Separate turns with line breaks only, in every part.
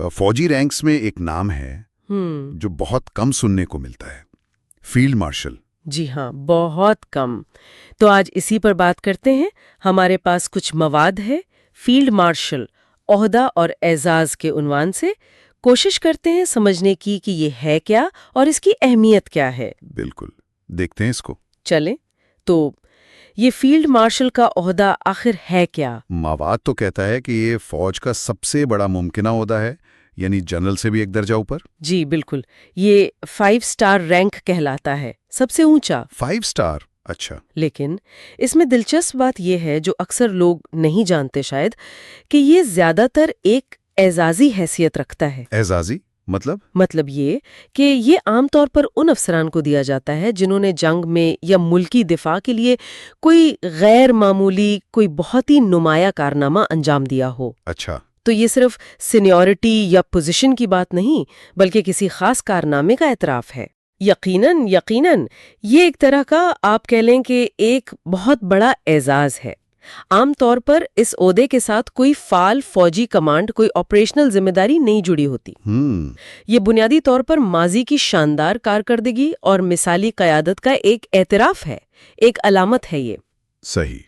فوجی رینکس میں ایک نام ہے جو بہت کم سننے کو ملتا ہے، فیلڈ مارشل۔
جی ہاں، بہت کم۔ تو آج اسی پر بات کرتے ہیں۔ ہمارے پاس کچھ مواد ہے فیلڈ مارشل، عہدہ اور اعزاز کے عنوان سے۔ کوشش کرتے ہیں سمجھنے کی کہ یہ ہے کیا اور اس کی اہمیت کیا ہے۔
بالکل، دیکھتے ہیں اس کو۔
چلیں تو یہ فیلڈ مارشل کا عہدہ آخر ہے کیا؟
مواد تو کہتا ہے کہ یہ فوج کا سب سے بڑا ممکنہ عہدہ ہے، یعنی جنرل سے بھی ایک درجہ اوپر۔
جی بالکل، یہ 5 اسٹار رینک کہلاتا ہے، سب سے اونچا۔
5 اسٹار؟ اچھا۔
لیکن اس میں دلچسپ بات یہ ہے جو اکثر لوگ نہیں جانتے شاید، کہ یہ زیادہ تر ایک اعزازی حیثیت رکھتا ہے۔
اعزازی
مطلب یہ کہ یہ عام طور پر ان افسران کو دیا جاتا ہے جنہوں نے جنگ میں یا ملکی دفاع کے لیے کوئی غیر معمولی، کوئی بہت ہی نمایاں کارنامہ انجام دیا ہو۔
اچھا،
تو یہ صرف سینیورٹی یا پوزیشن کی بات نہیں، بلکہ کسی خاص کارنامے کا اعتراف ہے۔ یقیناً یہ ایک طرح کا، آپ کہہ لیں کہ ایک بہت بڑا اعزاز ہے۔ عام طور پر اس عہدے کے ساتھ کوئی فعال فوجی کمانڈ، کوئی آپریشنل ذمہ داری نہیں جڑی ہوتی۔ یہ بنیادی طور پر ماضی کی شاندار کارکردگی اور مثالی قیادت کا ایک اعتراف ہے، ایک علامت ہے یہ۔
صحیح۔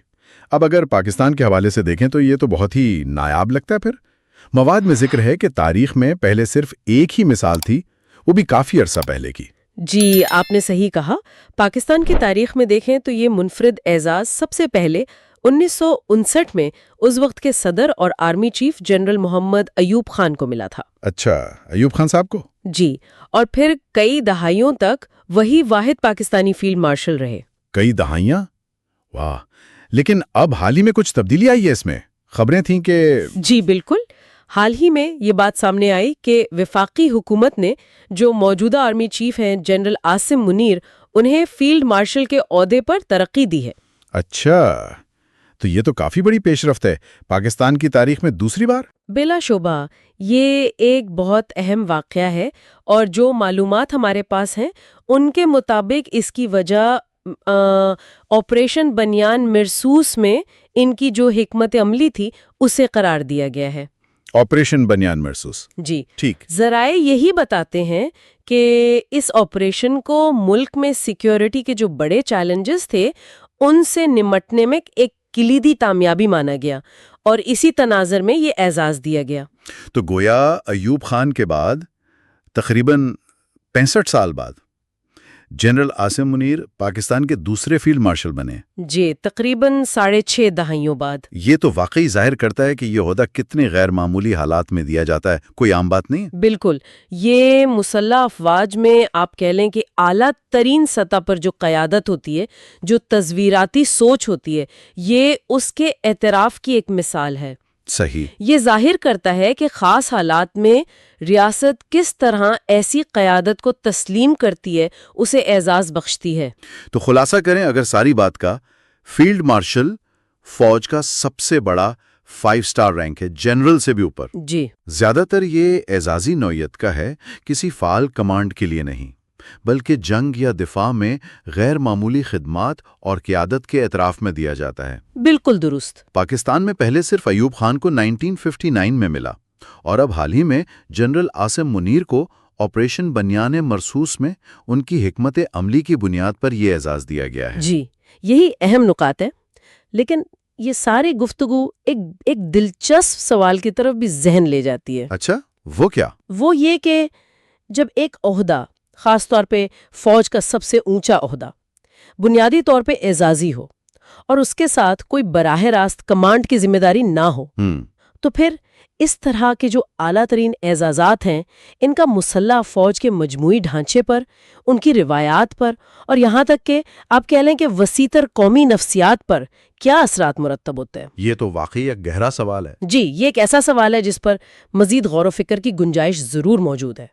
اب اگر پاکستان کے حوالے سے دیکھیں تو یہ تو بہت ہی نایاب لگتا ہے۔ پھر مواد میں ذکر ہے کہ تاریخ میں پہلے صرف ایک ہی مثال تھی، وہ بھی کافی عرصہ پہلے کی۔
جی آپ نے صحیح کہا۔ پاکستان کی تاریخ میں دیکھیں تو یہ منفرد اعزاز سب سے پہلے 1959 میں اس وقت کے صدر اور آرمی چیف جنرل محمد ایوب خان کو ملا تھا۔
اچھا، ایوب خان صاحب کو؟
جی، اور پھر کئی دہائیوں تک وہی واحد پاکستانی فیلڈ مارشل رہے۔
کئی دہائیاں؟ واہ! لیکن اب حال ہی میں کچھ تبدیلی آئی ہے اس میں، خبریں تھیں کہ…
جی بالکل، حال ہی میں یہ بات سامنے آئی کہ وفاقی حکومت نے، جو موجودہ آرمی چیف ہیں جنرل عاصم منیر، انہیں فیلڈ مارشل کے عہدے پر ترقی دی ہے۔
اچھا، تو یہ تو کافی بڑی پیش رفت ہے، پاکستان کی تاریخ میں دوسری بار۔
بلا شبہ یہ ایک بہت اہم واقعہ ہے، اور جو معلومات ہمارے پاس ہیں ان کے مطابق اس کی وجہ آپریشن بنیان مرسوس میں ان کی جو حکمت عملی تھی اسے قرار دیا گیا ہے۔
آپریشن بنیان مرسوس؟
جی
ٹھیک۔
ذرائع یہی بتاتے ہیں کہ اس آپریشن کو ملک میں سیکیورٹی کے جو بڑے چیلنجز تھے ان سے نمٹنے میں ایک کلیدی کامیابی مانا گیا، اور اسی تناظر میں یہ اعزاز دیا گیا۔
تو گویا ایوب خان کے بعد تقریباً 65 سال بعد جنرل عاصم منیر پاکستان کے دوسرے فیلڈ مارشل بنے۔
جی، تقریباً 6.5 دہائیوں بعد۔
یہ تو واقعی ظاہر کرتا ہے کہ یہ عہدہ کتنے غیر معمولی حالات میں دیا جاتا ہے، کوئی عام بات نہیں۔
بالکل، یہ مسلح افواج میں آپ کہہ لیں کہ اعلیٰ ترین سطح پر جو قیادت ہوتی ہے، جو تصویراتی سوچ ہوتی ہے، یہ اس کے اعتراف کی ایک مثال ہے۔
صحیح۔
یہ ظاہر کرتا ہے کہ خاص حالات میں ریاست کس طرح ایسی قیادت کو تسلیم کرتی ہے، اسے اعزاز بخشتی ہے۔
تو خلاصہ کریں اگر ساری بات کا، فیلڈ مارشل فوج کا سب سے بڑا 5 اسٹار رینک ہے، جنرل سے بھی اوپر۔
جی،
زیادہ تر یہ اعزازی نوعیت کا ہے، کسی فعال کمانڈ کے لیے نہیں، بلکہ جنگ یا دفاع میں غیر معمولی خدمات اور قیادت کے اعتراف میں دیا جاتا ہے۔
بالکل درست۔
پاکستان میں پہلے صرف ایوب خان کو 1959 میں ملا، اور اب حال ہی میں جنرل عاصم منیر کو آپریشن بنیان مرسوس میں ان کی حکمت عملی کی بنیاد پر یہ اعزاز دیا گیا ہے۔
جی، یہی اہم نکات ہے۔ لیکن یہ ساری گفتگو ایک دلچسپ سوال کی طرف بھی ذہن لے جاتی ہے۔
اچھا، وہ کیا؟
وہ یہ کہ جب ایک عہدہ، خاص طور پہ فوج کا سب سے اونچا عہدہ، بنیادی طور پہ اعزازی ہو اور اس کے ساتھ کوئی براہ راست کمانڈ کی ذمہ داری نہ ہو، تو پھر اس طرح کے جو اعلیٰ ترین اعزازات ہیں ان کا مسلح فوج کے مجموعی ڈھانچے پر، ان کی روایات پر، اور یہاں تک کہ آپ کہہ لیں کہ وسیع تر قومی نفسیات پر کیا اثرات مرتب ہوتے ہیں؟
یہ تو واقعی ایک گہرا سوال ہے۔
جی، یہ ایک ایسا سوال ہے جس پر مزید غور و فکر کی گنجائش ضرور موجود ہے۔